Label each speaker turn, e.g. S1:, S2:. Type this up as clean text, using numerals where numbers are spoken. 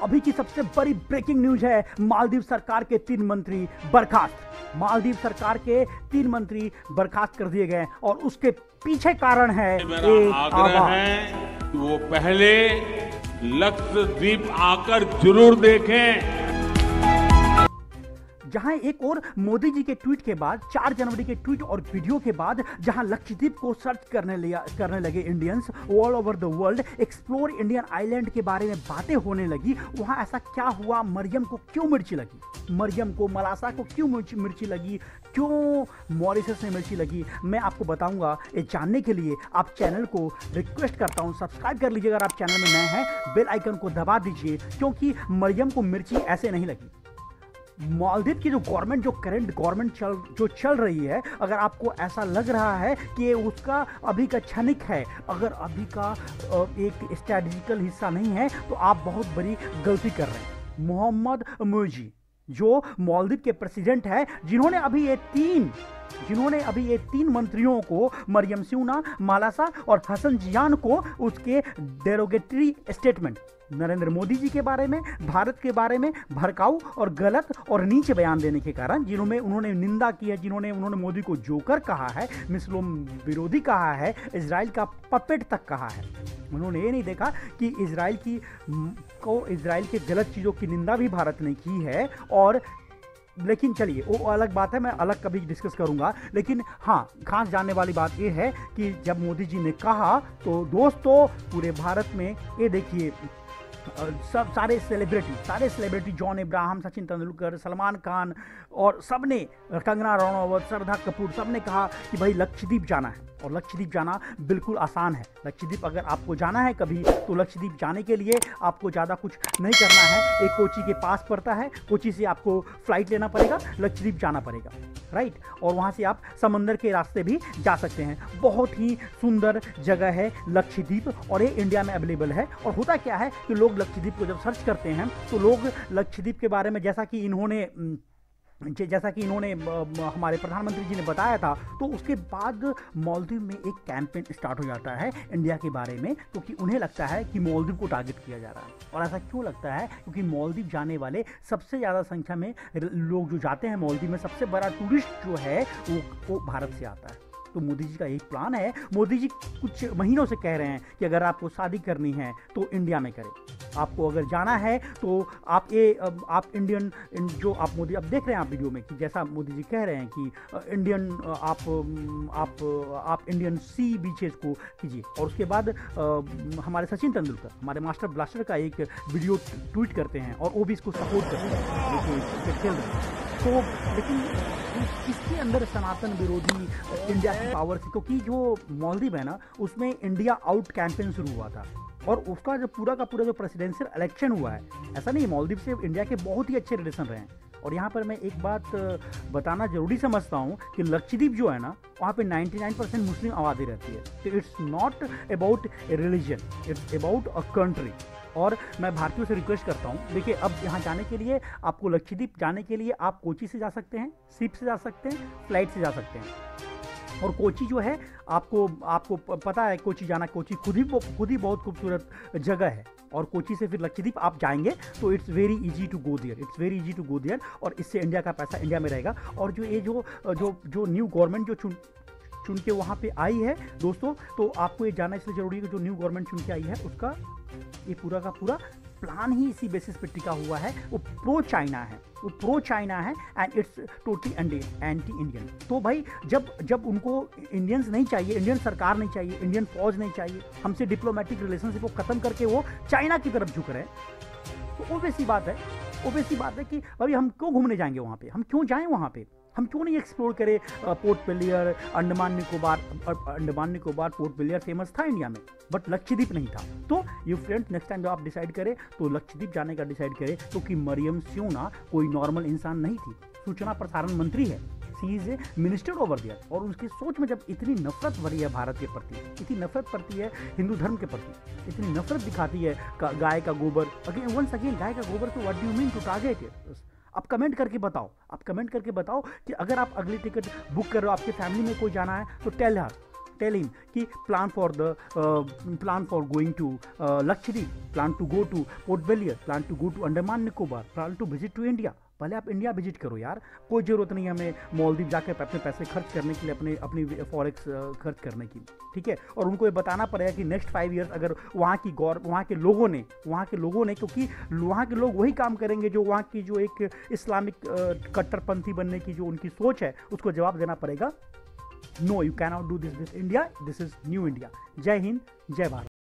S1: अभी की सबसे बड़ी ब्रेकिंग न्यूज है, मालदीव सरकार के 3 मंत्री बर्खास्त। मालदीव सरकार के 3 मंत्री बर्खास्त कर दिए गए और उसके पीछे कारण है
S2: मेरा आग्रह है कि वो पहले लक्षद्वीप आकर जरूर देखें।
S1: जहां एक और मोदी जी के ट्वीट के बाद 4 जनवरी के ट्वीट और वीडियो के बाद जहां लक्षद्वीप को सर्च करने लगे Indians all over the world, explore Indian island के बारे में बातें होने लगी, वहां ऐसा क्या हुआ? मरियम को क्यों मिर्ची लगी? मरियम को, मलासा को क्यों मिर्ची लगी? क्यों मॉरिशस में मिर्ची लगी? मैं आपको बताऊंगा। ये जानने के लिए आप चैनल को रिक्वेस्ट करता हूं सब्सक्राइब कर लीजिए। अगर आप चैनल में नए हैं, बेल आइकन को दबा दीजिए, क्योंकि मरियम को मिर्ची ऐसे नहीं लगी। मालदीव की जो गवर्नमेंट, जो करंट गवर्नमेंट चल रही है, अगर आपको ऐसा लग रहा है कि उसका अभी का क्षणिक है, अगर अभी का एक स्ट्रैटेजिकल हिस्सा नहीं है, तो आप बहुत बड़ी गलती कर रहे हैं। मोहम्मद मुर्जी जो मालदीव के प्रेसिडेंट है, जिन्होंने अभी ये 3 मंत्रियों को, मरियम स्यूना, मालासा और हसन जियान को, उसके डेरोगेटरी स्टेटमेंट नरेंद्र मोदी जी के बारे में, भारत के बारे में भड़काऊ और गलत और नीचे बयान देने के कारण, जिन्होंने उन्होंने निंदा की है, उन्होंने मोदी को जोकर कहा है, मुस्लिम विरोधी कहा है, इजराइल का पपेट तक कहा है। उन्होंने ये नहीं देखा कि इजराइल के गलत चीज़ों की निंदा भी भारत ने की है। और लेकिन चलिए, वो अलग बात है, मैं अलग कभी डिस्कस करूंगा। लेकिन हाँ, खास जानने वाली बात ये है कि जब मोदी जी ने कहा, तो दोस्तों पूरे भारत में ये देखिए, सब सारे सेलिब्रिटी जॉन इब्राहिम, सचिन तेंदुलकर, सलमान खान और सबने, कंगना रनौत, श्रद्धा कपूर, सबने कहा कि भाई लक्षद्वीप जाना है। और लक्षद्वीप जाना बिल्कुल आसान है। लक्षद्वीप अगर आपको जाना है कभी, तो लक्षद्वीप जाने के लिए आपको ज़्यादा कुछ नहीं करना है। एक कोची के पास पड़ता है, कोची से आपको फ्लाइट लेना पड़ेगा, लक्षद्वीप जाना पड़ेगा, राइट। और वहाँ से आप समंदर के रास्ते भी जा सकते हैं। बहुत ही सुंदर जगह है लक्षद्वीप, और ये इंडिया में अवेलेबल है। और होता क्या है कि लोग लक्षद्वीप को जब सर्च करते हैं, तो लोग लक्षद्वीप के बारे में, जैसा कि इन्होंने हमारे प्रधानमंत्री जी ने बताया था, तो उसके बाद मालदीव में एक कैंपेन स्टार्ट हो जाता है इंडिया के बारे में, क्योंकि उन्हें लगता है कि मालदीव को टारगेट किया जा रहा है। और ऐसा क्यों लगता है? क्योंकि मालदीव जाने वाले सबसे ज़्यादा संख्या में लोग जो जाते हैं मालदीव में, सबसे बड़ा टूरिस्ट जो है वो भारत से आता है। तो मोदी जी का यही प्लान है। मोदी जी कुछ महीनों से कह रहे हैं कि अगर आपको शादी करनी है तो इंडिया में करें, आपको अगर जाना है तो आप इंडियन, जो आप मोदी अब देख रहे हैं आप वीडियो में, कि जैसा मोदी जी कह रहे हैं कि आप इंडियन सी बीचेस को कीजिए। और उसके बाद हमारे सचिन तेंदुलकर, हमारे मास्टर ब्लास्टर का एक वीडियो ट्वीट करते हैं और वो भी इसको सपोर्ट करते हैं, खेल रहे हैं। तो लेकिन इसके अंदर सनातन विरोधी इंडिया की पावर थी, क्योंकि जो मालदीव है ना, उसमें इंडिया आउट कैंपेन शुरू हुआ था। और उसका जो पूरा का पूरा जो प्रेसिडेंशियल इलेक्शन हुआ है, ऐसा नहीं, मालदीव से इंडिया के बहुत ही अच्छे रिलेशन रहे हैं। और यहाँ पर मैं एक बात बताना जरूरी समझता हूँ कि लक्षद्वीप जो है ना, वहाँ पे 99% मुस्लिम आबादी रहती है। तो it's not about A religion, it's about a country. और मैं भारतीयों से रिक्वेस्ट करता हूँ, देखिए, अब यहाँ जाने के लिए, आपको लक्षद्वीप जाने के लिए आप कोची से जा सकते हैं, शिप से जा सकते हैं, फ्लाइट से जा सकते हैं। और कोची जो है, आपको पता है कोची जाना, कोची खुद ही बहुत खूबसूरत जगह है। और कोची से फिर लक्षद्वीप आप जाएंगे तो it's very easy to go there, और इससे इंडिया का पैसा इंडिया में रहेगा। और जो न्यू गवर्नमेंट जो चुन के वहाँ पे आई है दोस्तों, तो आपको ये जानना इसलिए जरूरी है कि जो न्यू गवर्नमेंट चुन के आई है, उसका ये पूरा का पूरा प्लान ही इसी बेसिस पे टिका हुआ है। वो प्रो चाइना है and it's totally anti Indian. तो भाई, जब उनको इंडियंस नहीं चाहिए, इंडियन सरकार नहीं चाहिए, इंडियन फौज नहीं चाहिए, हमसे डिप्लोमेटिक रिलेशनशिप को खत्म करके वो चाइना की तरफ झुक रहे हैं, तो ओबवियस सी बात है कि भाई हम क्यों घूमने जाएंगे वहाँ पे? हम क्यों जाएं वहाँ पे? हम क्यों नहीं एक्सप्लोर करें port Blair, Andaman Nicobar port Blair famous था इंडिया में, बट लक्षद्वीप नहीं था। तो ये फ्रेंड्स, नेक्स्ट टाइम जब आप डिसाइड करें तो लक्षद्वीप जाने का डिसाइड करें, क्योंकि मरियम स्यूना कोई नॉर्मल इंसान नहीं थी, सूचना प्रसारण मंत्री है, she is a minister over there. और उसकी सोच में जब इतनी नफरत भरी है भारत के प्रति, इतनी नफरत पड़ती है हिंदू धर्म के प्रति, इतनी नफरत दिखाती है गाय का गोबर, वंस अगेन गाय का गोबर, तो what do you mean to target it? आप कमेंट करके बताओ कि अगर आप अगली टिकट बुक कर रहे हो, आपके फैमिली में कोई जाना है, तो टेल हर टेल हिम कि plan for going to Lakshadweep, plan to go to Port Blair, plan to go to Andaman Nicobar, plan to visit to India. पहले आप इंडिया विजिट करो यार, कोई ज़रूरत नहीं है हमें मालदीव जाकर अपने पैसे खर्च करने के लिए, अपनी फॉरेक्स खर्च करने की, ठीक है। और उनको ये बताना पड़ेगा कि नेक्स्ट 5 ईयर्स अगर वहाँ के लोगों ने क्योंकि वहाँ के लोग वही काम करेंगे जो वहाँ की जो एक इस्लामिक कट्टरपंथी बनने की जो उनकी सोच है, उसको जवाब देना पड़ेगा। No, you can not do this India, this is new India. जय हिंद, जय भारत।